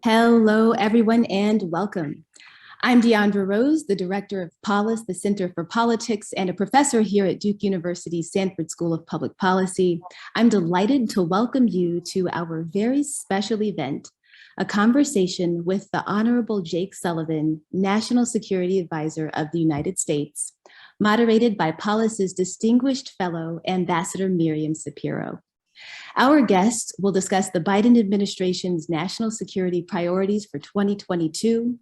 Hello, everyone, and welcome. I'm Deandra Rose, the director of Polis, the Center for Politics, and a professor here at Duke University's Sanford School of Public Policy. I'm delighted to welcome you to our very special event, a conversation with the Honorable Jake Sullivan, National Security Advisor of the United States, moderated by Polis's distinguished fellow, Ambassador Miriam Sapiro. Our guests will discuss the Biden administration's national security priorities for 2022,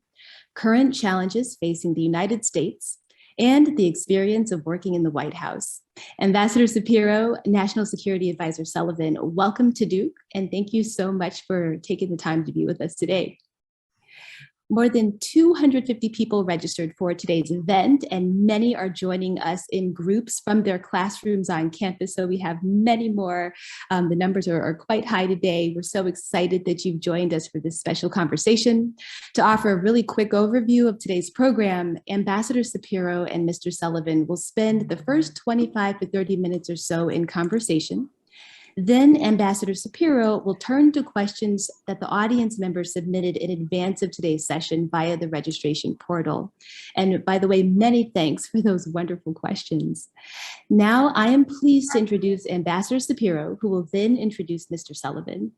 current challenges facing the United States, and the experience of working in the White House. Ambassador Sapiro, National Security Advisor Sullivan, welcome to Duke, and thank you so much for taking the time to be with us today. More than 250 people registered for today's event, and many are joining us in groups from their classrooms on campus, so we have many more. The numbers are quite high today. We're so excited that you've joined us for this special conversation. To offer a really quick overview of today's program, Ambassador Sapiro and Mr. Sullivan will spend the first 25 to 30 minutes or so in conversation. Then Ambassador Sapiro will turn to questions that the audience members submitted in advance of today's session via the registration portal. And by the way, many thanks for those wonderful questions. Now I am pleased to introduce Ambassador Sapiro, who will then introduce Mr. Sullivan.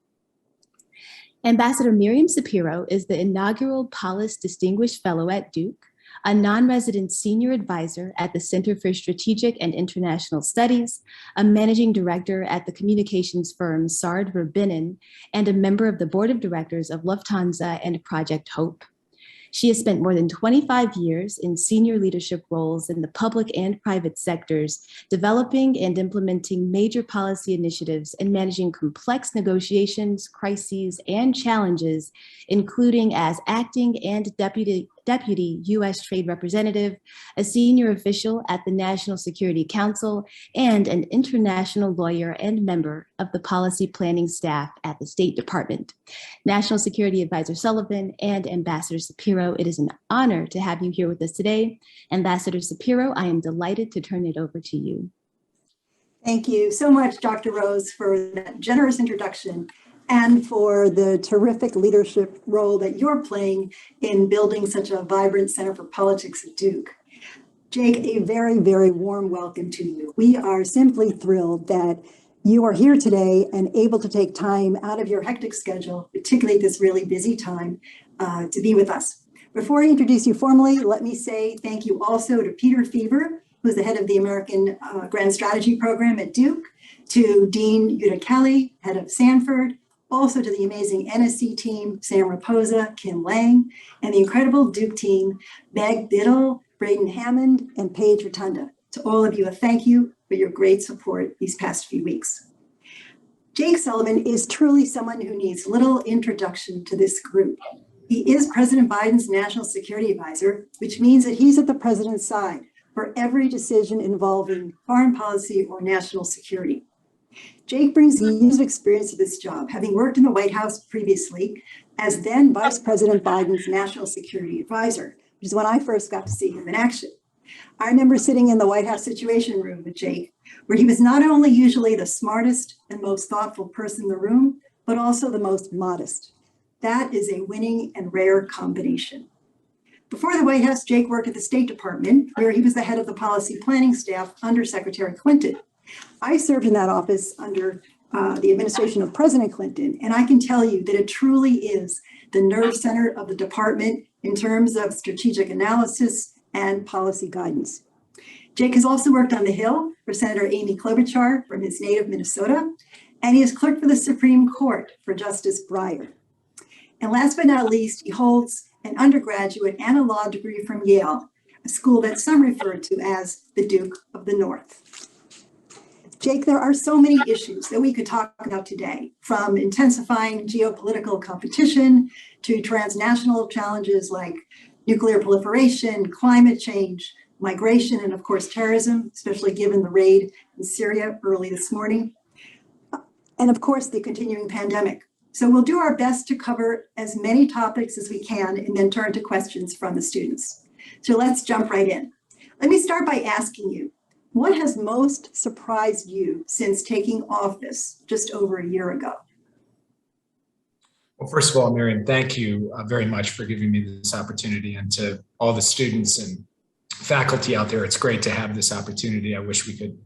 Ambassador Miriam Sapiro is the inaugural Polis Distinguished Fellow at Duke, a non-resident senior advisor at the Center for Strategic and International Studies, a managing director at the communications firm Sard Verbinnen, and a member of the board of directors of Lufthansa and Project Hope. She has spent more than 25 years in senior leadership roles in the public and private sectors, developing and implementing major policy initiatives and managing complex negotiations, crises, and challenges, including as acting and deputy U.S. Trade Representative, a senior official at the National Security Council, and an international lawyer and member of the policy planning staff at the State Department. National Security Advisor Sullivan and Ambassador Sapiro, it is an honor to have you here with us today. Ambassador Sapiro, I am delighted to turn it over to you. Thank you so much, Dr. Rose, for that generous introduction and for the terrific leadership role that you're playing in building such a vibrant Center for Politics at Duke. Jake, a very, very warm welcome to you. We are simply thrilled that you are here today and able to take time out of your hectic schedule, particularly at this really busy time, to be with us. Before I introduce you formally, let me say thank you also to Peter Fever, who's the head of the American Grand Strategy Program at Duke, to Dean Yuta Kelly, head of Sanford, also to the amazing NSC team, Sam Raposa, Kim Lang, and the incredible Duke team, Meg Biddle, Braden Hammond, and Paige Rotunda. To all of you, a thank you for your great support these past few weeks. Jake Sullivan is truly someone who needs little introduction to this group. He is President Biden's National Security Advisor, which means that he's at the president's side for every decision involving foreign policy or national security. Jake brings years of experience to this job, having worked in the White House previously as then Vice President Biden's National Security Advisor, which is when I first got to see him in action. I remember sitting in the White House Situation Room with Jake, where he was not only usually the smartest and most thoughtful person in the room, but also the most modest. That is a winning and rare combination. Before the White House, Jake worked at the State Department, where he was the head of the policy planning staff under Secretary Clinton. I served in that office under the administration of President Clinton, and I can tell you that it truly is the nerve center of the department in terms of strategic analysis and policy guidance. Jake has also worked on the Hill for Senator Amy Klobuchar from his native Minnesota, and he is clerk for the Supreme Court for Justice Breyer. And last but not least, he holds an undergraduate and a law degree from Yale, a school that some refer to as the Duke of the North. Jake, there are so many issues that we could talk about today, from intensifying geopolitical competition to transnational challenges like nuclear proliferation, climate change, migration, and of course, terrorism, especially given the raid in Syria early this morning, and of course, the continuing pandemic. So we'll do our best to cover as many topics as we can and then turn to questions from the students. So let's jump right in. Let me start by asking you, what has most surprised you since taking office just over a year ago? Well, first of all, Miriam, thank you very much for giving me this opportunity, and to all the students and faculty out there. It's great to have this opportunity. I wish we could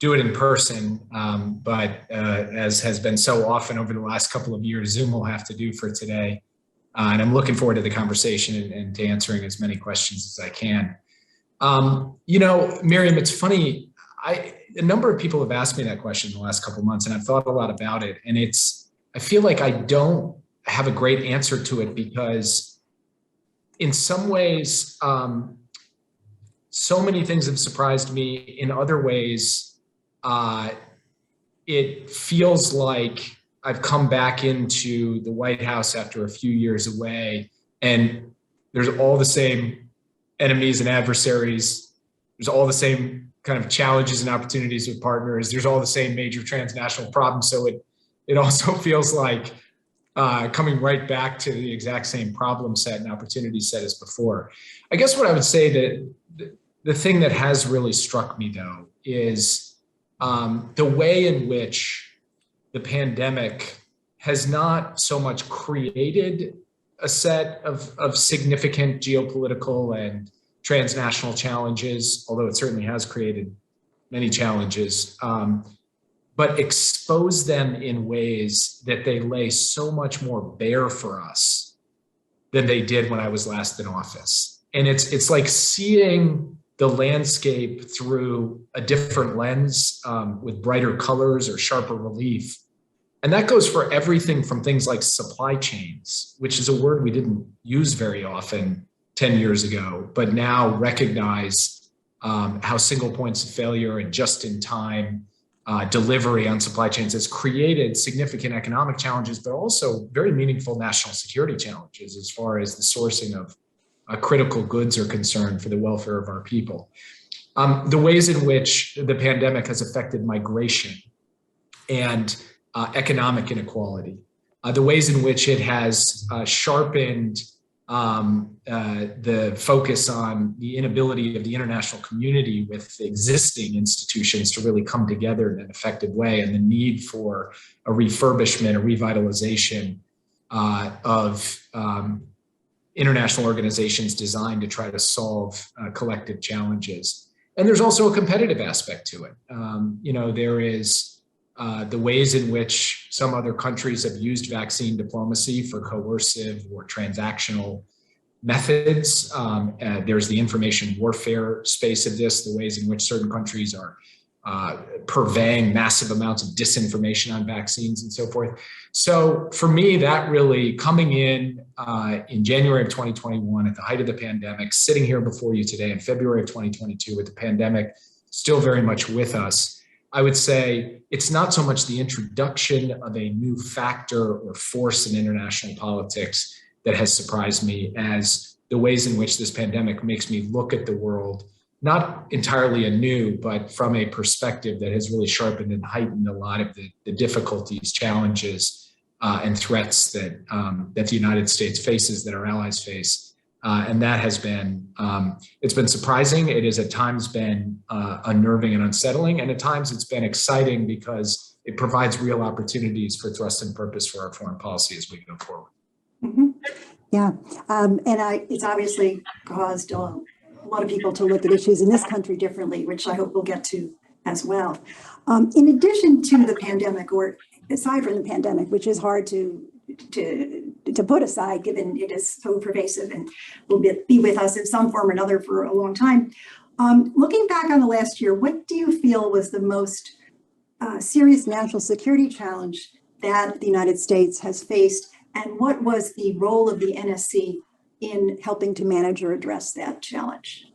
do it in person, but as has been so often over the last couple of years, Zoom will have to do for today. And I'm looking forward to the conversation and to answering as many questions as I can. Miriam, it's funny. A number of people have asked me that question in the last couple of months, and I've thought a lot about it. And I feel like I don't have a great answer to it, because in some ways, so many things have surprised me. In other ways, it feels like I've come back into the White House after a few years away, and there's all the same enemies and adversaries. There's all the same kind of challenges and opportunities with partners. There's all the same major transnational problems. So it also feels like coming right back to the exact same problem set and opportunity set as before. I guess what I would say, that the thing that has really struck me, though, is the way in which the pandemic has not so much created a set of significant geopolitical and transnational challenges, although it certainly has created many challenges, but expose them in ways that they lay so much more bare for us than they did when I was last in office. And it's like seeing the landscape through a different lens, with brighter colors or sharper relief. And that goes for everything from things like supply chains, which is a word we didn't use very often 10 years ago, but now recognize how single points of failure and just-in-time delivery on supply chains has created significant economic challenges, but also very meaningful national security challenges as far as the sourcing of critical goods are concerned for the welfare of our people. The ways in which the pandemic has affected migration and economic inequality, the ways in which it has sharpened the focus on the inability of the international community with existing institutions to really come together in an effective way, and the need for a refurbishment, a revitalization of international organizations designed to try to solve collective challenges. And there's also a competitive aspect to it. There is the ways in which some other countries have used vaccine diplomacy for coercive or transactional methods. There's the information warfare space of this, the ways in which certain countries are purveying massive amounts of disinformation on vaccines and so forth. So for me, that really, coming in January of 2021 at the height of the pandemic, sitting here before you today in February of 2022 with the pandemic still very much with us, I would say it's not so much the introduction of a new factor or force in international politics that has surprised me as the ways in which this pandemic makes me look at the world, not entirely anew, but from a perspective that has really sharpened and heightened a lot of the difficulties, challenges, and threats that the United States faces, that our allies face. And that has been, it's been surprising. It has at times been unnerving and unsettling. And at times it's been exciting because it provides real opportunities for thrust and purpose for our foreign policy as we go forward. Mm-hmm. Yeah, it's obviously caused a lot of people to look at issues in this country differently, which I hope we'll get to as well. In addition to the pandemic, or aside from the pandemic, which is hard to put aside, given it is so pervasive and will be with us in some form or another for a long time. Looking back on the last year, what do you feel was the most serious national security challenge that the United States has faced? And what was the role of the NSC in helping to manage or address that challenge?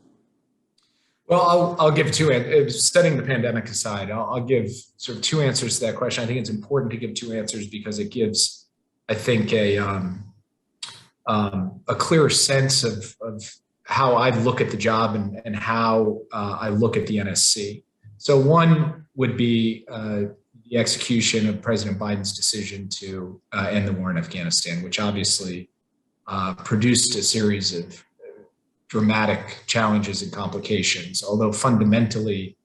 Well, I'll give setting the pandemic aside, I'll give sort of two answers to that question. I think it's important to give two answers because it gives, I think, a clearer sense of how I look at the job and how I look at the NSC. So one would be the execution of President Biden's decision to end the war in Afghanistan, which obviously produced a series of dramatic challenges and complications. Although fundamentally,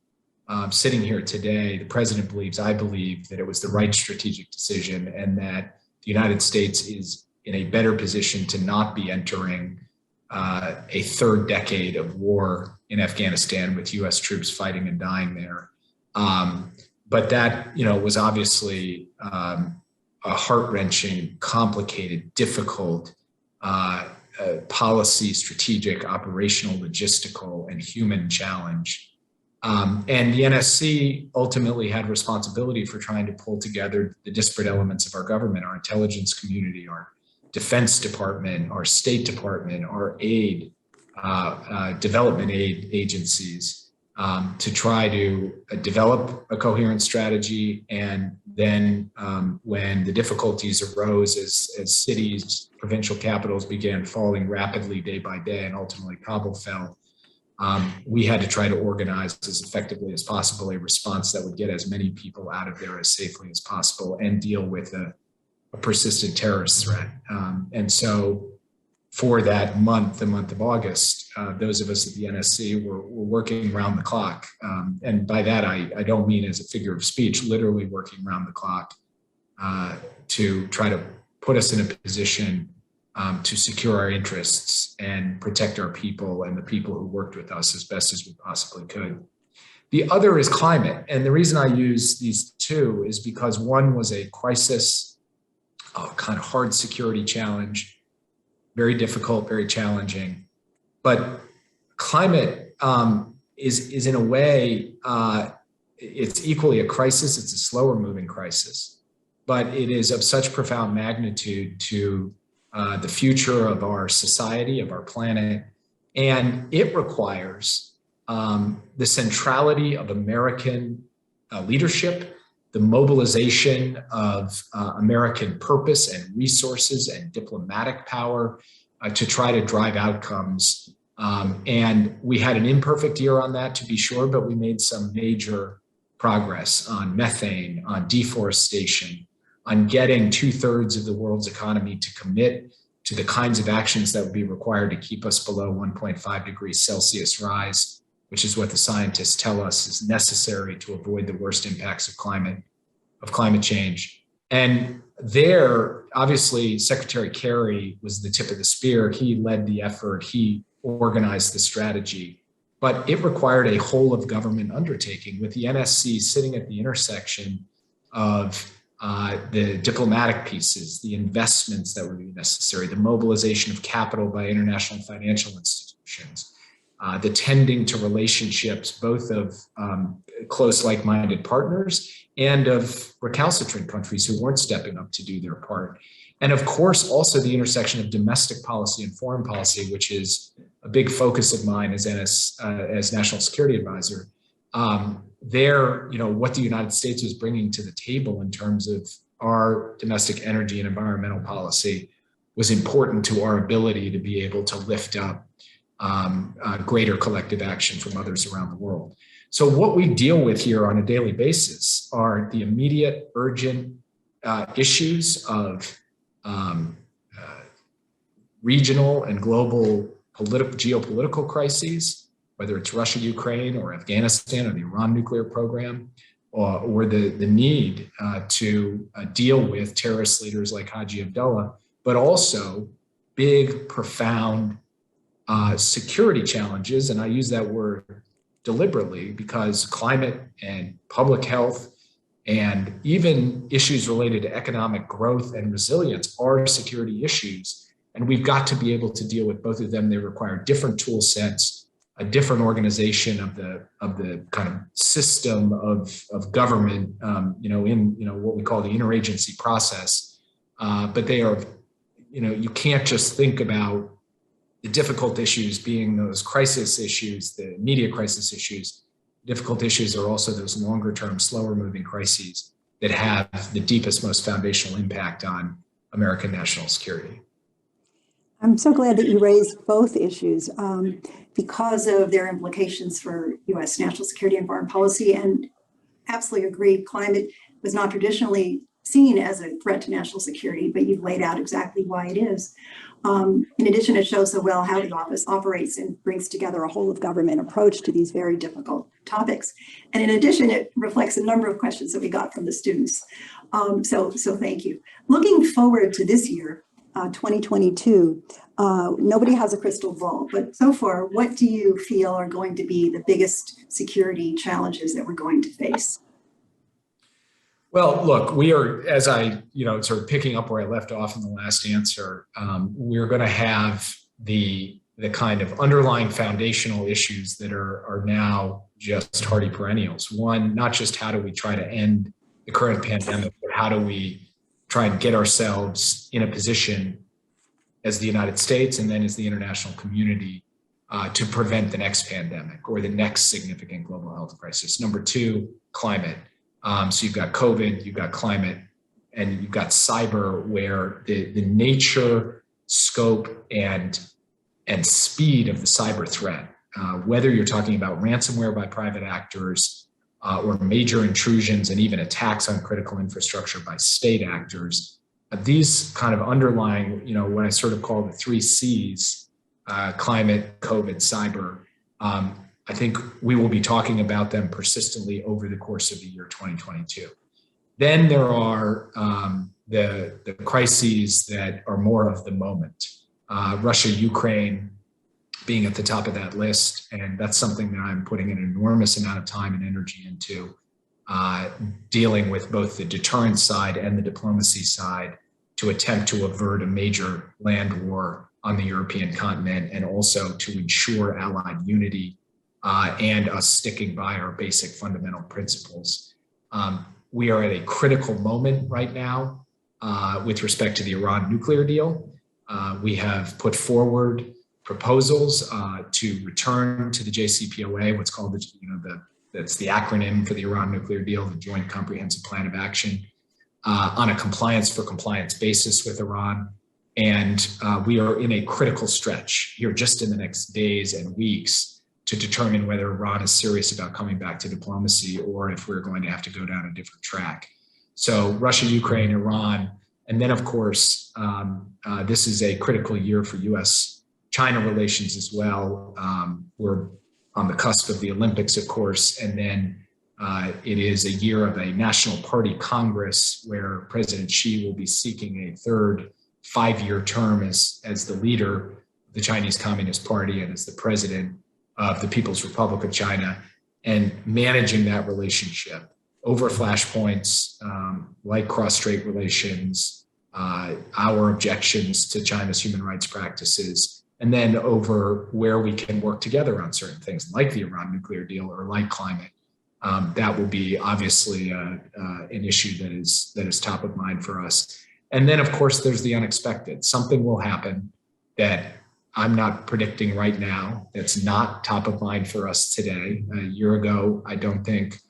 sitting here today, the president believes, I believe, that it was the right strategic decision and that the United States is in a better position to not be entering a third decade of war in Afghanistan with U.S. troops fighting and dying there. But that, was obviously a heart-wrenching, complicated, difficult policy, strategic, operational, logistical, and human challenge. And the NSC ultimately had responsibility for trying to pull together the disparate elements of our government, our intelligence community, our Defense Department, our State Department, our aid, development aid agencies, to try to develop a coherent strategy. And then when the difficulties arose as cities, provincial capitals began falling rapidly day by day, and ultimately Kabul fell, we had to try to organize as effectively as possible a response that would get as many people out of there as safely as possible and deal with a persistent terrorist threat. And so for that month, the month of August, those of us at the NSC were working around the clock. And by that, I don't mean as a figure of speech, literally working around the clock to try to put us in a position to secure our interests and protect our people and the people who worked with us as best as we possibly could. The other is climate. And the reason I use these two is because one was a crisis, kind of hard security challenge, very difficult, very challenging. But climate is in a way, it's equally a crisis. It's a slower moving crisis, but it is of such profound magnitude to the future of our society, of our planet. And it requires the centrality of American leadership, the mobilization of American purpose and resources and diplomatic power to try to drive outcomes. And we had an imperfect year on that, to be sure, but we made some major progress on methane, on deforestation, on getting 2/3 of the world's economy to commit to the kinds of actions that would be required to keep us below 1.5 degrees Celsius rise, which is what the scientists tell us is necessary to avoid the worst impacts of climate change. And there, obviously, Secretary Kerry was the tip of the spear. He led the effort. He organized the strategy. But it required a whole of government undertaking, with the NSC sitting at the intersection of the diplomatic pieces, the investments that would be necessary, the mobilization of capital by international financial institutions, the tending to relationships, both of close like-minded partners and of recalcitrant countries who weren't stepping up to do their part. And of course, also the intersection of domestic policy and foreign policy, which is a big focus of mine as National Security Advisor. What the United States was bringing to the table in terms of our domestic energy and environmental policy was important to our ability to be able to lift up greater collective action from others around the world. So what we deal with here on a daily basis are the immediate, urgent issues of regional and global geopolitical crises, whether it's Russia, Ukraine, or Afghanistan, or the Iran nuclear program, or the need to deal with terrorist leaders like Haji Abdullah, but also big, profound security challenges. And I use that word deliberately because climate and public health and even issues related to economic growth and resilience are security issues. And we've got to be able to deal with both of them. They require different tool sets, a different organization of the kind of system of government, in what we call the interagency process. But they are, you can't just think about the difficult issues being those crisis issues, the immediate crisis issues. Difficult issues are also those longer term, slower moving crises that have the deepest, most foundational impact on American national security. I'm so glad that you raised both issues because of their implications for U.S. national security and foreign policy, and absolutely agree. Climate was not traditionally seen as a threat to national security, but you've laid out exactly why it is. In addition, it shows so well how the office operates and brings together a whole of government approach to these very difficult topics. And in addition, it reflects a number of questions that we got from the students. So thank you. Looking forward to this year, 2022, nobody has a crystal ball, but so far, what do you feel are going to be the biggest security challenges that we're going to face? Well, look, we are, as I, sort of picking up where I left off in the last answer, we're going to have the kind of underlying foundational issues that are now just hardy perennials. One, not just how do we try to end the current pandemic, but how do we try and get ourselves in a position as the United States and then as the international community to prevent the next pandemic or the next significant global health crisis. Number two, climate. So you've got COVID, you've got climate, and you've got cyber, where the nature, scope, and speed of the cyber threat, whether you're talking about ransomware by private actors or major intrusions and even attacks on critical infrastructure by state actors, these kind of underlying, what I sort of call the 3 C's, climate, COVID, cyber, I think we will be talking about them persistently over the course of the year 2022. Then there are the crises that are more of the moment. Russia, Ukraine being at the top of that list, and that's something that I'm putting an enormous amount of time and energy into, dealing with both the deterrence side and the diplomacy side to attempt to avert a major land war on the European continent, and also to ensure allied unity and us sticking by our basic fundamental principles. We are at a critical moment right now with respect to the Iran nuclear deal. We have put forward proposals to return to the JCPOA, what's called that's the acronym for the Iran nuclear deal, the Joint Comprehensive Plan of Action, on a compliance for compliance basis with Iran. And we are in a critical stretch here just in the next days and weeks to determine whether Iran is serious about coming back to diplomacy or if we're going to have to go down a different track. So Russia, Ukraine, Iran, and then of course, this is a critical year for US-China relations as well. We're on the cusp of the Olympics, of course, and then it is a year of a National Party Congress where President Xi will be seeking a third 5-year term as the leader of the Chinese Communist Party and as the president of the People's Republic of China, and managing that relationship over flashpoints like cross-strait relations, our objections to China's human rights practices, and then over where we can work together on certain things like the Iran nuclear deal or like climate. That will be obviously an issue that is top of mind for us. And then of course, there's the unexpected. Something will happen that I'm not predicting right now. That's not top of mind for us today. A year ago, I don't think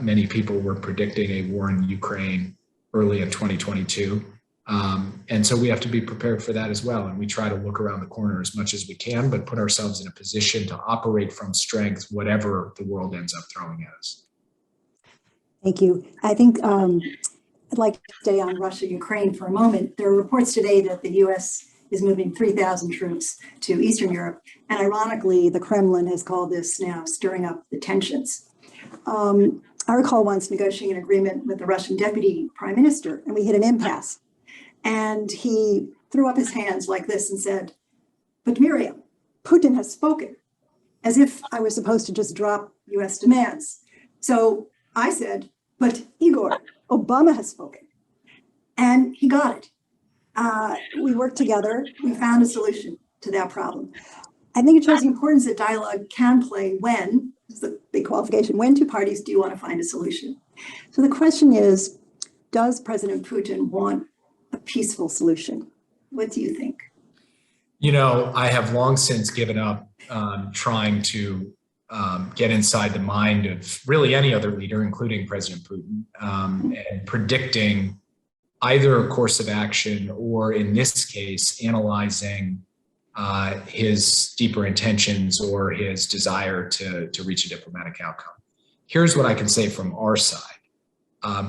many people were predicting a war in Ukraine early in 2022. And so we have to be prepared for that as well. And we try to look around the corner as much as we can, but put ourselves in a position to operate from strength, whatever the world ends up throwing at us. Thank you. I think I'd like to stay on Russia, Ukraine for a moment. There are reports today that the US is moving 3,000 troops to Eastern Europe. And ironically, the Kremlin has called this now stirring up the tensions. I recall once negotiating an agreement with the Russian deputy prime minister, and we hit an impasse. And he threw up his hands like this and said, "But Miriam, Putin has spoken," as if I was supposed to just drop US demands. So I said, "But Igor, Obama has spoken." And he got it. We worked together, we found a solution to that problem. I think it shows the importance that dialogue can play when, this is the big qualification, when two parties do want to find a solution. So the question is, does President Putin want a peaceful solution? What do you think? I have long since given up trying to get inside the mind of really any other leader, including President Putin, and predicting either a course of action or, in this case, analyzing his deeper intentions or his desire to reach a diplomatic outcome. Here's what I can say from our side.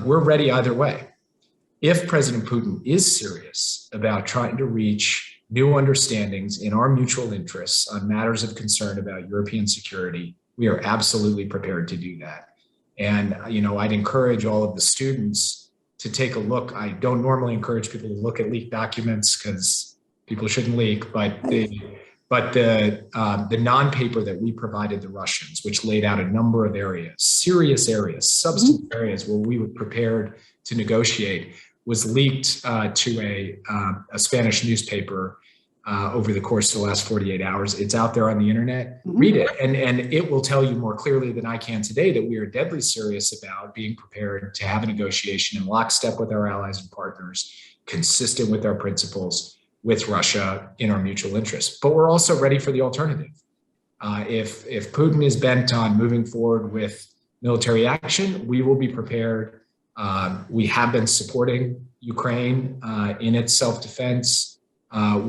We're ready either way. if President Putin is serious about trying to reach new understandings in our mutual interests on matters of concern about European security, we are absolutely prepared to do that. And, I'd encourage all of the students to take a look. I don't normally encourage people to look at leaked documents because people shouldn't leak, but the non-paper that we provided the Russians, which laid out a number of areas, serious areas, substantive areas where we were prepared to negotiate, was leaked to a Spanish newspaper over the course of the last 48 hours. It's out there on the internet. Read it, and it will tell you more clearly than I can today that we are deadly serious about being prepared to have a negotiation in lockstep with our allies and partners, consistent with our principles, with Russia in our mutual interests. But we're also ready for the alternative. If Putin is bent on moving forward with military action, we will be prepared. We have been supporting Ukraine in its self-defense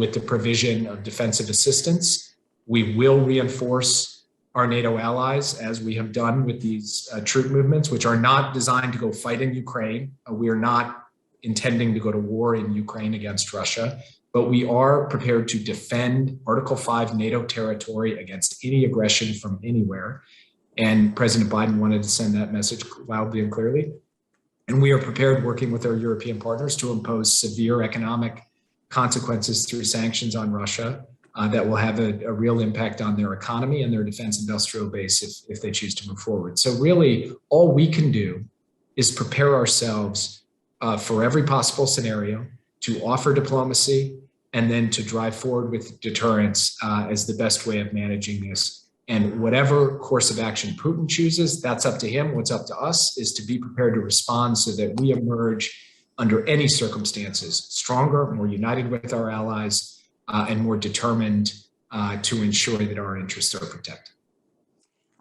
with the provision of defensive assistance. We will reinforce our NATO allies, as we have done with these troop movements, which are not designed to go fight in Ukraine. We are not intending to go to war in Ukraine against Russia, but we are prepared to defend Article 5 NATO territory against any aggression from anywhere. And President Biden wanted to send that message loudly and clearly. And we are prepared, working with our European partners, to impose severe economic consequences through sanctions on Russia that will have a real impact on their economy and their defense industrial base if they choose to move forward. So really, all we can do is prepare ourselves for every possible scenario, to offer diplomacy, and then to drive forward with deterrence as the best way of managing this. And whatever course of action Putin chooses, that's up to him. What's up to us is to be prepared to respond so that we emerge under any circumstances stronger, more united with our allies, and more determined to ensure that our interests are protected.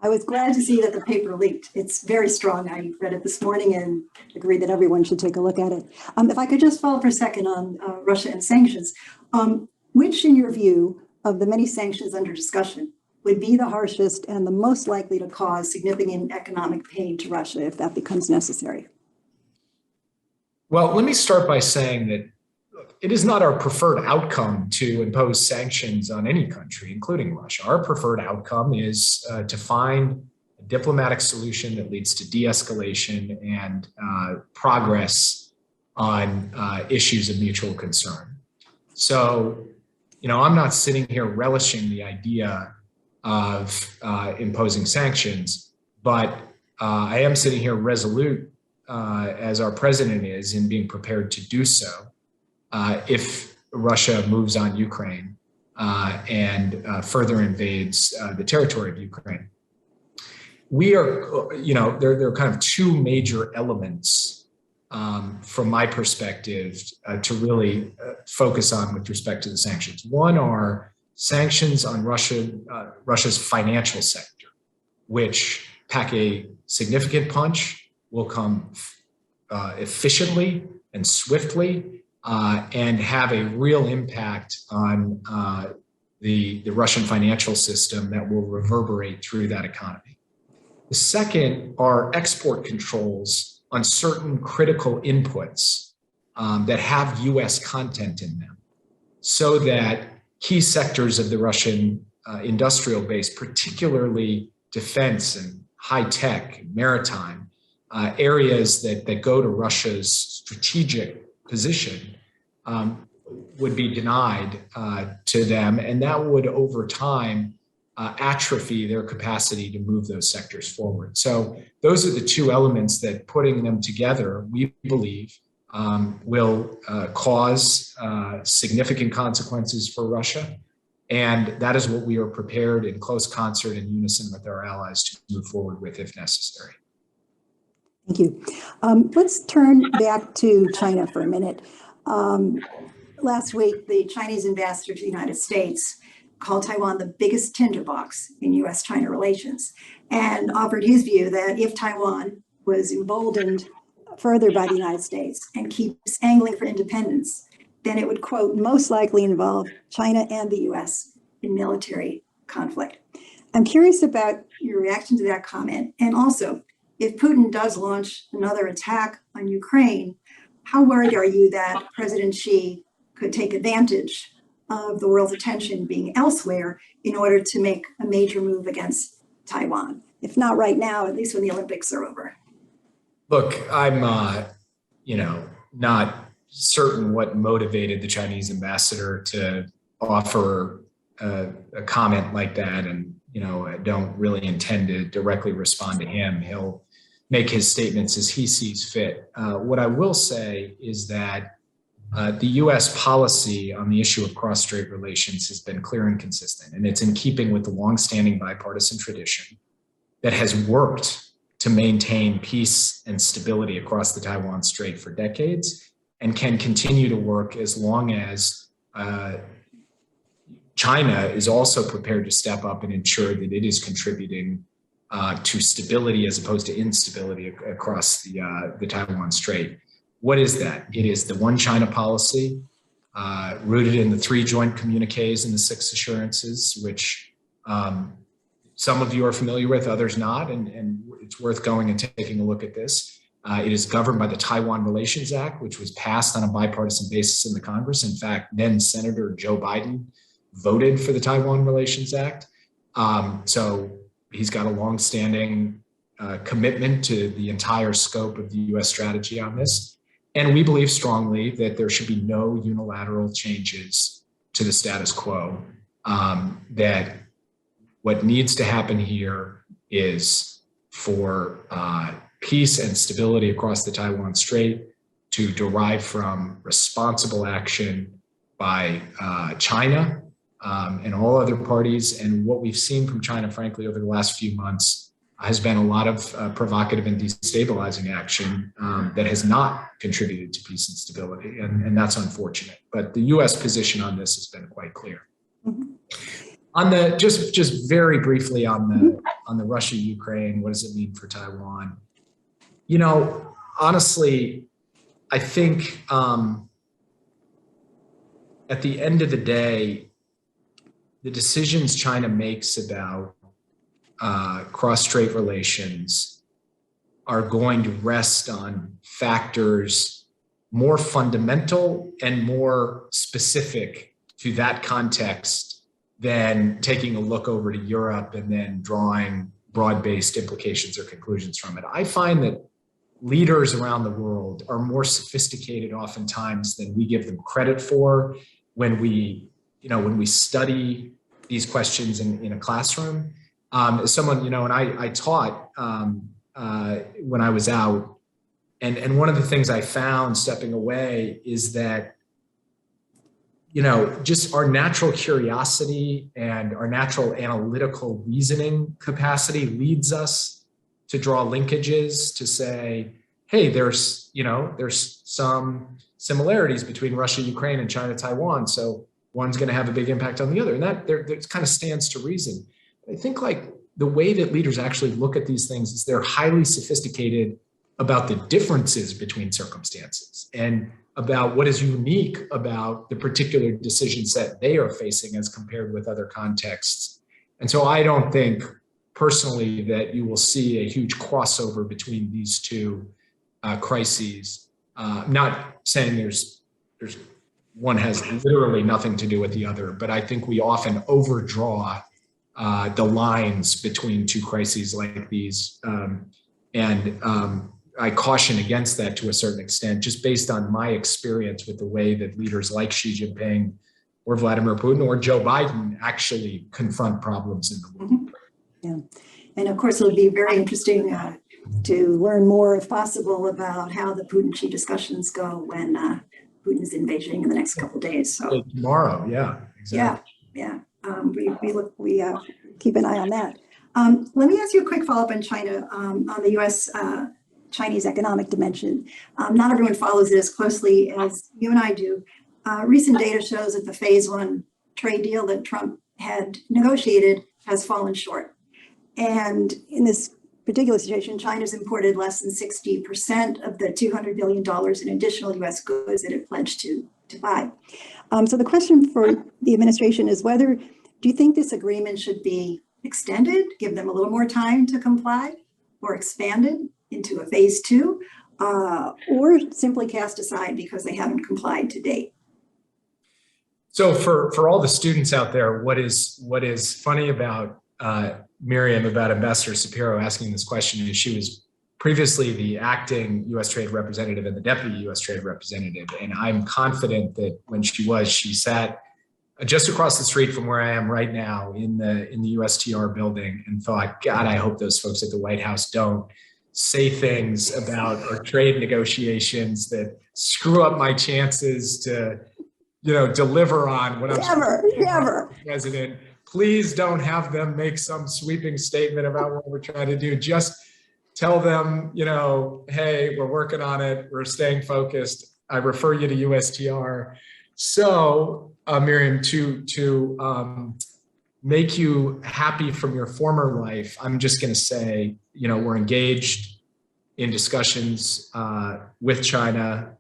I was glad to see that the paper leaked. It's very strong. I read it this morning and agree that everyone should take a look at it. If I could just follow for a second on Russia and sanctions, which, in your view, of the many sanctions under discussion would be the harshest and the most likely to cause significant economic pain to Russia if that becomes necessary? Well, let me start by saying that it is not our preferred outcome to impose sanctions on any country, including Russia. Our preferred outcome is to find a diplomatic solution that leads to de-escalation and progress on issues of mutual concern. So, I'm not sitting here relishing the idea of imposing sanctions, but I am sitting here resolute, as our president is, in being prepared to do so if Russia moves on Ukraine and further invades the territory of Ukraine. We are, there are kind of two major elements from my perspective to really focus on with respect to the sanctions. One are sanctions on Russia's financial sector, which pack a significant punch, will come efficiently and swiftly, and have a real impact on the Russian financial system that will reverberate through that economy. The second are export controls on certain critical inputs that have US content in them, so that key sectors of the Russian industrial base, particularly defense and high tech and maritime, areas that go to Russia's strategic position, would be denied to them, and that would over time atrophy their capacity to move those sectors forward. So those are the two elements that, putting them together, we believe will cause significant consequences for Russia. And that is what we are prepared, in close concert and unison with our allies, to move forward with if necessary. Thank you. Let's turn back to China for a minute. Last week, the Chinese ambassador to the United States called Taiwan the biggest tinderbox in US-China relations, and offered his view that if Taiwan was emboldened further by the United States and keeps angling for independence, then it would, quote, most likely involve China and the US in military conflict. I'm curious about your reaction to that comment. And also, if Putin does launch another attack on Ukraine, how worried are you that President Xi could take advantage of the world's attention being elsewhere in order to make a major move against Taiwan? If not right now, at least when the Olympics are over. Look, I'm, not certain what motivated the Chinese ambassador to offer a comment like that. And, I don't really intend to directly respond to him. He'll make his statements as he sees fit. What I will say is that the U.S. policy on the issue of cross-strait relations has been clear and consistent, and it's in keeping with the longstanding bipartisan tradition that has worked to maintain peace and stability across the Taiwan Strait for decades, and can continue to work as long as China is also prepared to step up and ensure that it is contributing to stability as opposed to instability across the Taiwan Strait. What is that? It is the One China policy, rooted in the 3 joint communiques and the 6 assurances, which some of you are familiar with, others not, and it's worth going and taking a look at this. It is governed by the Taiwan Relations Act, which was passed on a bipartisan basis in the Congress. In fact, then Senator Joe Biden voted for the Taiwan Relations Act. So he's got a longstanding commitment to the entire scope of the U.S. strategy on this. And we believe strongly that there should be no unilateral changes to the status quo, that what needs to happen here is for peace and stability across the Taiwan Strait to derive from responsible action by China and all other parties. And what we've seen from China, frankly, over the last few months has been a lot of provocative and destabilizing action that has not contributed to peace and stability. And that's unfortunate. But the U.S. position on this has been quite clear. Mm-hmm. On the just very briefly on the Russia-Ukraine, what does it mean for Taiwan? Honestly, I think at the end of the day, the decisions China makes about cross-strait relations are going to rest on factors more fundamental and more specific to that context than taking a look over to Europe and then drawing broad-based implications or conclusions from it. I find that leaders around the world are more sophisticated oftentimes than we give them credit for when we study these questions in a classroom. As someone, and I taught when I was out, and one of the things I found stepping away is that just our natural curiosity and our natural analytical reasoning capacity leads us to draw linkages to say, hey, there's some similarities between Russia, Ukraine, and China, Taiwan. So one's going to have a big impact on the other. And that there kind of stands to reason. I think the way that leaders actually look at these things is they're highly sophisticated about the differences between circumstances and about what is unique about the particular decision set they are facing as compared with other contexts. And so I don't think personally that you will see a huge crossover between these two crises. I'm not saying there's one has literally nothing to do with the other, but I think we often overdraw the lines between two crises like these. I caution against that to a certain extent, just based on my experience with the way that leaders like Xi Jinping or Vladimir Putin or Joe Biden actually confront problems in the world. Mm-hmm. Yeah. And of course, it'll be very interesting to learn more, if possible, about how the Putin-Xi discussions go when Putin is in Beijing in the next couple of days. So tomorrow, yeah, exactly. Yeah. We keep an eye on that. Let me ask you a quick follow-up on China, on the U.S. Chinese economic dimension. Not everyone follows it as closely as you and I do. Recent data shows that the phase 1 trade deal that Trump had negotiated has fallen short. And in this particular situation, China's imported less than 60% of the $200 billion in additional U.S. goods that it pledged to buy. So the question for the administration is do you think this agreement should be extended, give them a little more time to comply, or expanded into a phase 2? or simply cast aside because they haven't complied to date? So for all the students out there, what is funny about Miriam, about Ambassador Sapiro asking this question, is she was previously the acting U.S. Trade Representative and the Deputy U.S. Trade Representative. And I'm confident that when she sat just across the street from where I am right now in the USTR building and thought, God, I hope those folks at the White House don't say things about our trade negotiations that screw up my chances to, deliver on what I'm Never. President. Please don't have them make some sweeping statement about what we're trying to do. Just tell them, hey, we're working on it. We're staying focused. I refer you to USTR. So, Miriam, to make you happy from your former life, I'm just going to say, we're engaged in discussions with China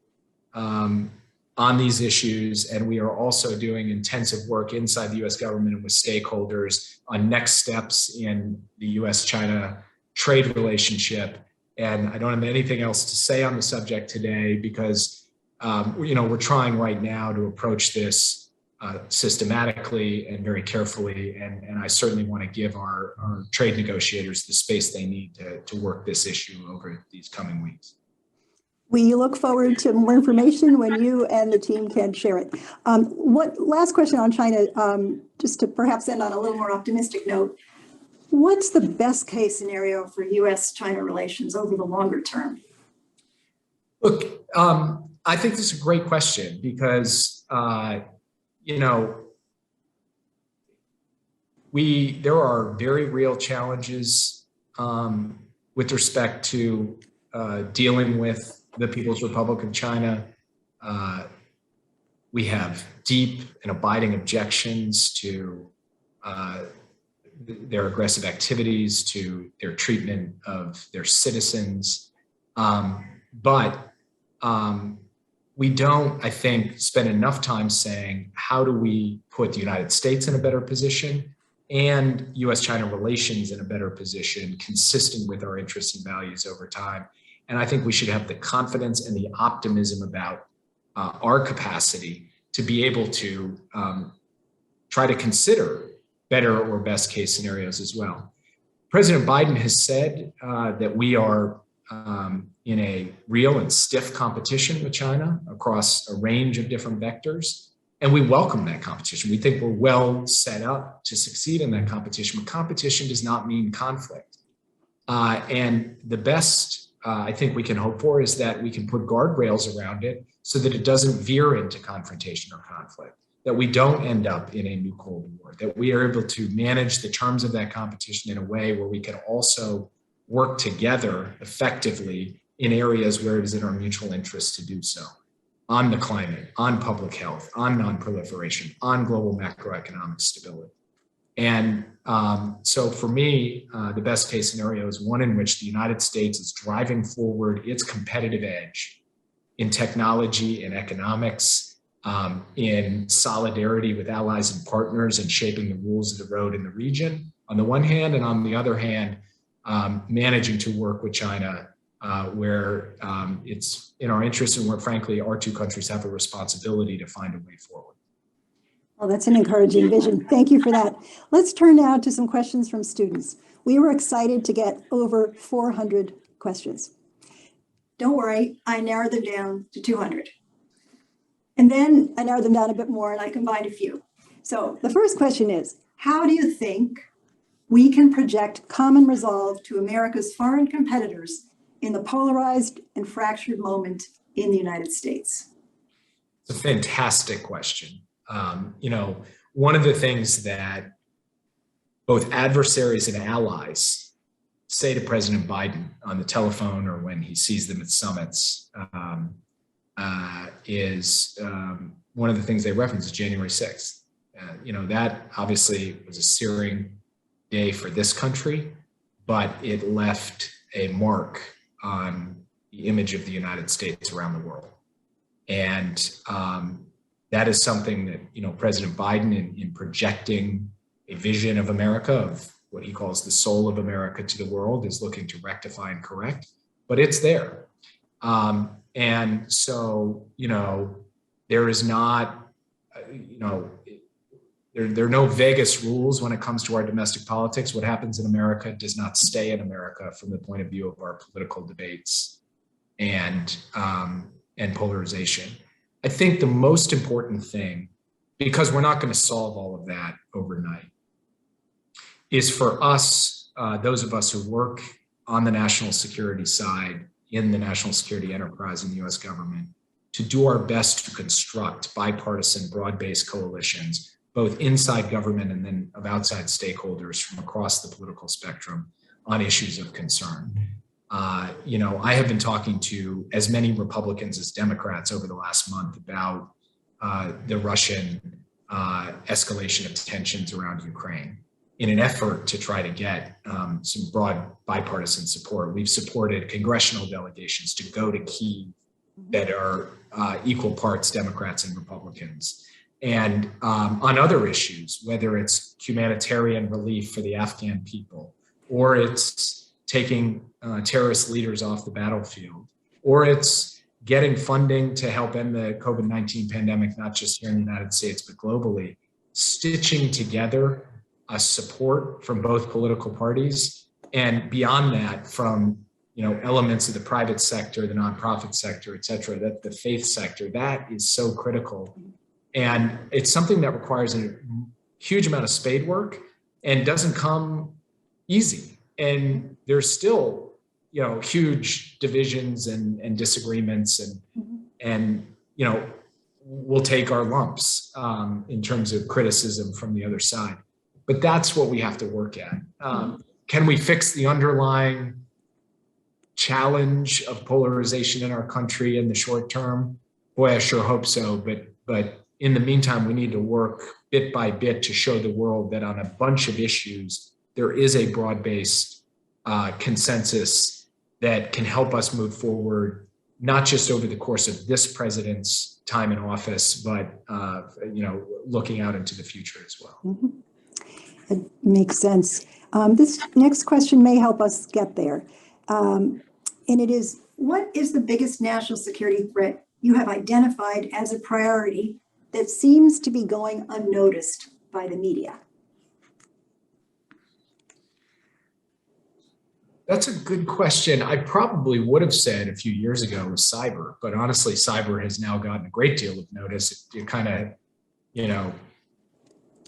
on these issues, and we are also doing intensive work inside the U.S. government and with stakeholders on next steps in the U.S.-China trade relationship. And I don't have anything else to say on the subject today because, we're trying right now to approach this systematically and very carefully. And I certainly want to give our trade negotiators the space they need to work this issue over these coming weeks. We look forward to more information when you and the team can share it. Last question on China, just to perhaps end on a little more optimistic note. What's the best case scenario for U.S.-China relations over the longer term? Look, I think this is a great question because, there are very real challenges with respect to dealing with the People's Republic of China. We have deep and abiding objections to their aggressive activities, to their treatment of their citizens. But we don't, I think, spend enough time saying, how do we put the United States in a better position and U.S.-China relations in a better position, consistent with our interests and values over time? And I think we should have the confidence and the optimism about our capacity to be able to try to consider better or best case scenarios as well. President Biden has said that we are in a real and stiff competition with China across a range of different vectors. And we welcome that competition. We think we're well set up to succeed in that competition. But competition does not mean conflict. And the best I think we can hope for is that we can put guardrails around it so that it doesn't veer into confrontation or conflict, that we don't end up in a new Cold War, that we are able to manage the terms of that competition in a way where we can also work together effectively in areas where it is in our mutual interest to do so, on the climate, on public health, on non-proliferation, on global macroeconomic stability. And so for me, the best case scenario is one in which the United States is driving forward its competitive edge in technology and economics, in solidarity with allies and partners and shaping the rules of the road in the region on the one hand, and on the other hand, managing to work with China where it's in our interest and where, frankly, our two countries have a responsibility to find a way forward. Well, that's an encouraging vision. Thank you for that. Let's turn now to some questions from students. We were excited to get over 400 questions. Don't worry, I narrowed them down to 200. And then I narrowed them down a bit more and I combined a few. So the first question is, how do you think we can project common resolve to America's foreign competitors in the polarized and fractured moment in the United States? It's a fantastic question. One of the things that both adversaries and allies say to President Biden on the telephone or when he sees them at summits is one of the things they reference is January 6th. That obviously was a searing day for this country, but it left a mark on the image of the United States around the world. And that is something that, President Biden in projecting a vision of America, of what he calls the soul of America to the world, is looking to rectify and correct, but it's there. And so, there is not, there are no Vegas rules when it comes to our domestic politics. What happens in America does not stay in America from the point of view of our political debates and polarization. I think the most important thing, because we're not going to solve all of that overnight, is for us, those of us who work on the national security side in the national security enterprise in the US government, to do our best to construct bipartisan, broad-based coalitions, both inside government and then of outside stakeholders from across the political spectrum on issues of concern. I have been talking to as many Republicans as Democrats over the last month about the Russian escalation of tensions around Ukraine in an effort to try to get some broad bipartisan support. We've supported congressional delegations to go to Kyiv that are equal parts Democrats and Republicans. And on other issues, whether it's humanitarian relief for the Afghan people, or it's taking terrorist leaders off the battlefield, or it's getting funding to help end the COVID-19 pandemic, not just here in the United States, but globally, stitching together a support from both political parties, and beyond that, from elements of the private sector, the nonprofit sector, et cetera, that the faith sector, that is so critical. And it's something that requires a huge amount of spade work and doesn't come easy. And there's still, huge divisions and disagreements, and we'll take our lumps in terms of criticism from the other side. But that's what we have to work at. Can we fix the underlying challenge of polarization in our country in the short term? Boy, I sure hope so. But in the meantime, we need to work bit by bit to show the world that on a bunch of issues, there is a broad-based consensus that can help us move forward, not just over the course of this president's time in office, but looking out into the future as well. Mm-hmm. It makes sense. This next question may help us get there. And it is, what is the biggest national security threat you have identified as a priority that seems to be going unnoticed by the media? That's a good question. I probably would have said a few years ago was cyber, but honestly, cyber has now gotten a great deal of notice. It kind of,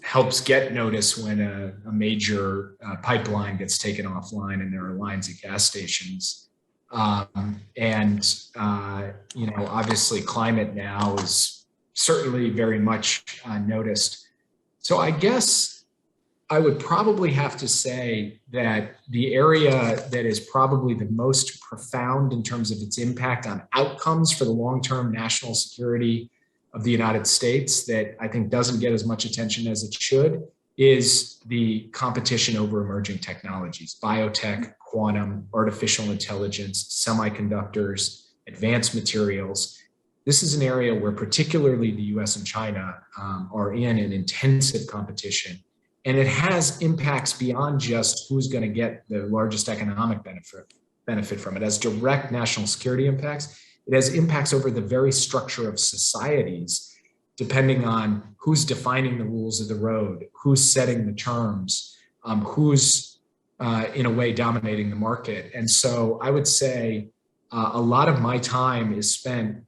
helps get notice when a major pipeline gets taken offline and there are lines at gas stations. Obviously climate now is certainly very much noticed. So I guess I would probably have to say that the area that is probably the most profound in terms of its impact on outcomes for the long-term national security of the United States that I think doesn't get as much attention as it should is the competition over emerging technologies, biotech, quantum, artificial intelligence, semiconductors, advanced materials. This is an area where particularly the US and China are in an intensive competition. And it has impacts beyond just who's going to get the largest economic benefit from it. It has direct national security impacts. It has impacts over the very structure of societies, depending on who's defining the rules of the road, who's setting the terms, who's in a way dominating the market. And so I would say a lot of my time is spent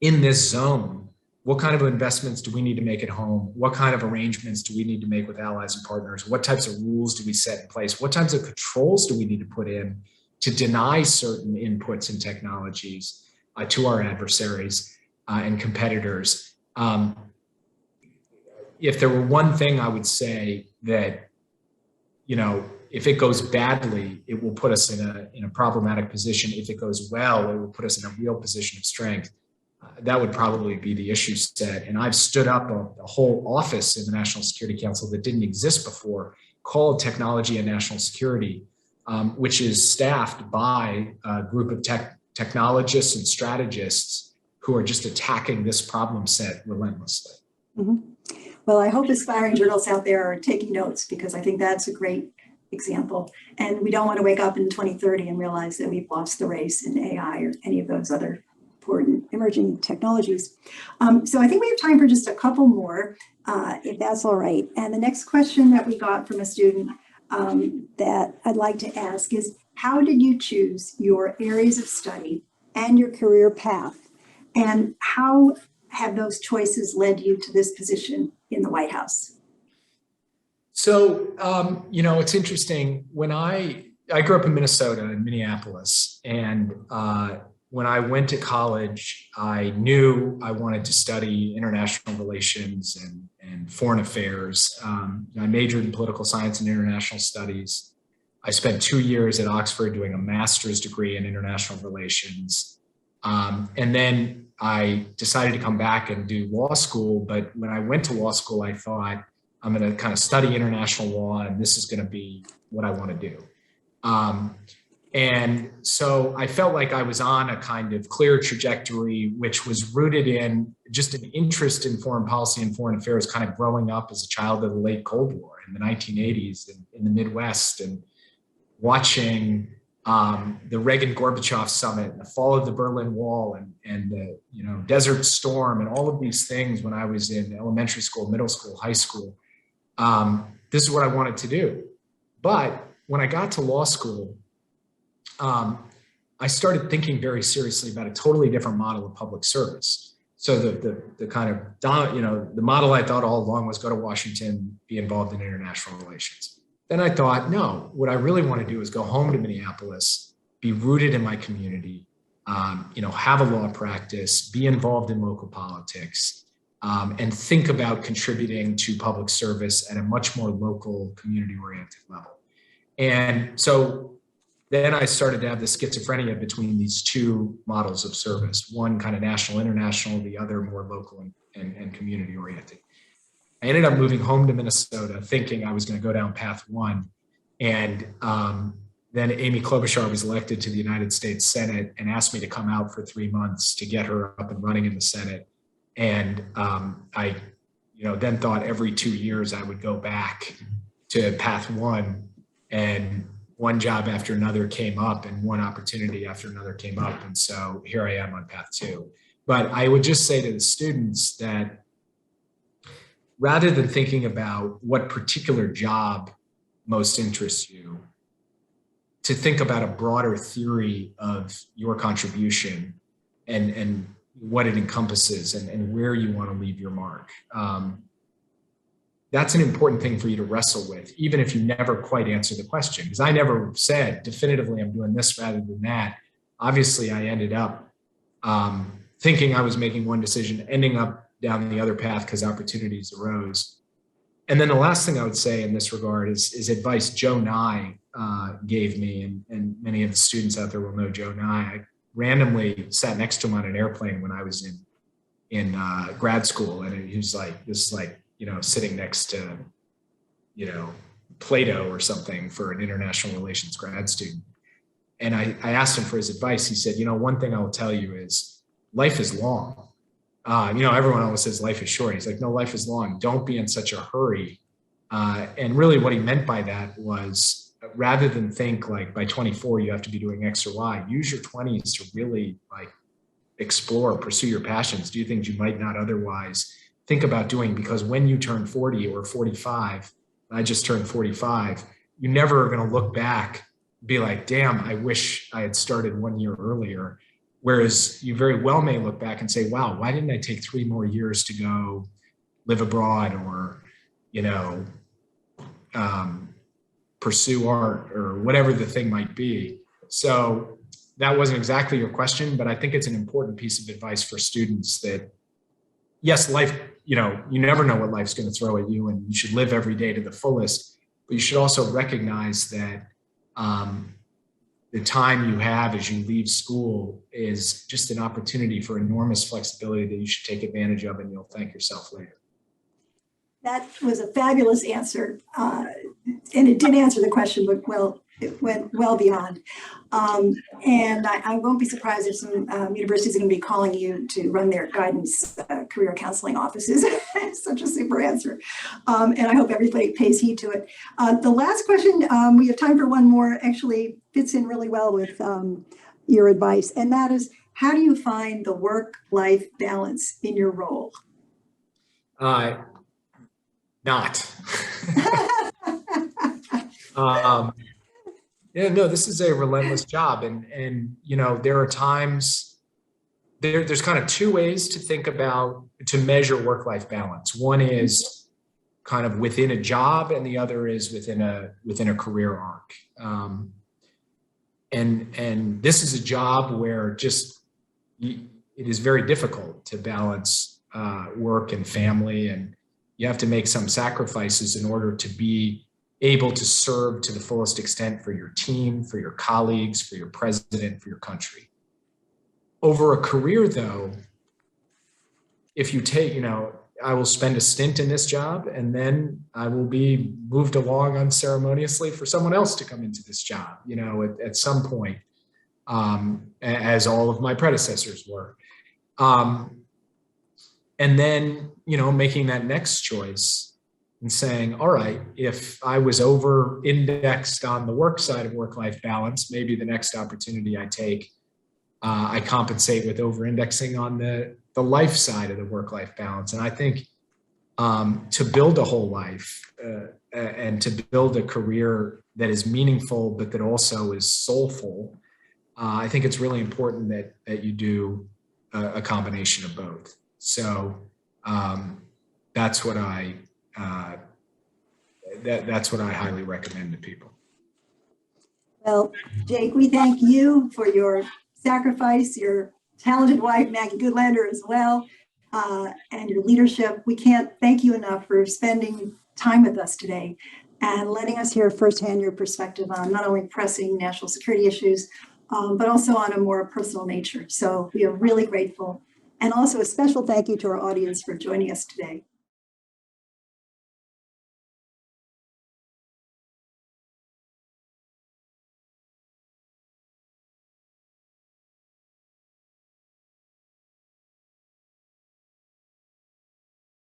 in this zone. What kind of investments do we need to make at home? What kind of arrangements do we need to make with allies and partners? What types of rules do we set in place? What types of controls do we need to put in to deny certain inputs and technologies to our adversaries and competitors? If there were one thing I would say that, if it goes badly, it will put us in a problematic position. If it goes well, it will put us in a real position of strength. That would probably be the issue set. And I've stood up a whole office in the National Security Council that didn't exist before, called Technology and National Security, which is staffed by a group of technologists and strategists who are just attacking this problem set relentlessly. Mm-hmm. Well, I hope aspiring journalists out there are taking notes, because I think that's a great example. And we don't want to wake up in 2030 and realize that we've lost the race in AI or any of those other important emerging technologies. So I think we have time for just a couple more, if that's all right. And the next question that we got from a student that I'd like to ask is, how did you choose your areas of study and your career path? And how have those choices led you to this position in the White House? So, it's interesting. When I grew up in Minnesota, in Minneapolis, and when I went to college, I knew I wanted to study international relations and foreign affairs. I majored in political science and international studies. I spent 2 years at Oxford doing a master's degree in international relations. And then I decided to come back and do law school. But when I went to law school, I thought, I'm going to kind of study international law, and this is going to be what I want to do. And so I felt like I was on a kind of clear trajectory, which was rooted in just an interest in foreign policy and foreign affairs, kind of growing up as a child of the late Cold War in the 1980s in the Midwest, and watching the Reagan-Gorbachev summit, and the fall of the Berlin Wall, and the Desert Storm, and all of these things when I was in elementary school, middle school, high school. This is what I wanted to do. But when I got to law school, I started thinking very seriously about a totally different model of public service. So the kind of, the model I thought all along was go to Washington, be involved in international relations. Then I thought, no, what I really want to do is go home to Minneapolis, be rooted in my community, have a law practice, be involved in local politics, and think about contributing to public service at a much more local, community-oriented level. And so then I started to have the schizophrenia between these two models of service, one kind of national, international, the other more local and community-oriented. I ended up moving home to Minnesota thinking I was going to go down path one. And then Amy Klobuchar was elected to the United States Senate and asked me to come out for 3 months to get her up and running in the Senate. And I then thought every 2 years I would go back to path one, and one job after another came up and one opportunity after another came up. And so here I am on path two. But I would just say to the students that rather than thinking about what particular job most interests you, to think about a broader theory of your contribution and what it encompasses and where you want to leave your mark. That's an important thing for you to wrestle with, even if you never quite answer the question. Because I never said definitively I'm doing this rather than that. Obviously, I ended up thinking I was making one decision, ending up down the other path because opportunities arose. And then the last thing I would say in this regard is advice Joe Nye gave me, and many of the students out there will know Joe Nye. I randomly sat next to him on an airplane when I was in grad school, and he was like, sitting next to, Plato or something for an international relations grad student. And I asked him for his advice. He said, one thing I will tell you is life is long. Everyone always says life is short. He's like, no, life is long. Don't be in such a hurry. And really what he meant by that was rather than think like by 24, you have to be doing X or Y, use your 20s to really explore, pursue your passions, do things you might not otherwise think about doing, because when you turn 40 or 45, I just turned 45, you never are going to look back, be like, damn, I wish I had started 1 year earlier. Whereas you very well may look back and say, wow, why didn't I take 3 more years to go live abroad or, pursue art or whatever the thing might be. So that wasn't exactly your question, but I think it's an important piece of advice for students that, yes, life, you never know what life's going to throw at you, and you should live every day to the fullest, but you should also recognize that the time you have as you leave school is just an opportunity for enormous flexibility that you should take advantage of, and you'll thank yourself later. That was a fabulous answer. And it did answer the question, but well, it went well beyond. And I won't be surprised if some universities are going to be calling you to run their guidance career counseling offices. Such a super answer. And I hope everybody pays heed to it. The last question, we have time for one more, actually fits in really well with your advice. And that is, how do you find the work-life balance in your role? Not. Yeah, no, this is a relentless job. And you know, there are times, there's kind of two ways to think about, to measure work-life balance. One is kind of within a job, and the other is within a career arc. And this is a job where it is very difficult to balance work and family, and you have to make some sacrifices in order to be able to serve to the fullest extent for your team, for your colleagues, for your president, for your country. Over a career, though, if you take, you know, I will spend a stint in this job and then I will be moved along unceremoniously for someone else to come into this job, you know, at some point, as all of my predecessors were. And then, you know, making that next choice and saying, all right, if I was over indexed on the work side of work-life balance, maybe the next opportunity I take, I compensate with over indexing on the life side of the work-life balance. And I think to build a whole life and to build a career that is meaningful, but that also is soulful, I think it's really important that you do a combination of both. So that's what that's what I highly recommend to people. Well, Jake, we thank you for your sacrifice, your talented wife, Maggie Goodlander, as well, and your leadership. We can't thank you enough for spending time with us today and letting us hear firsthand your perspective on not only pressing national security issues, but also on a more personal nature. So we are really grateful. And also a special thank you to our audience for joining us today.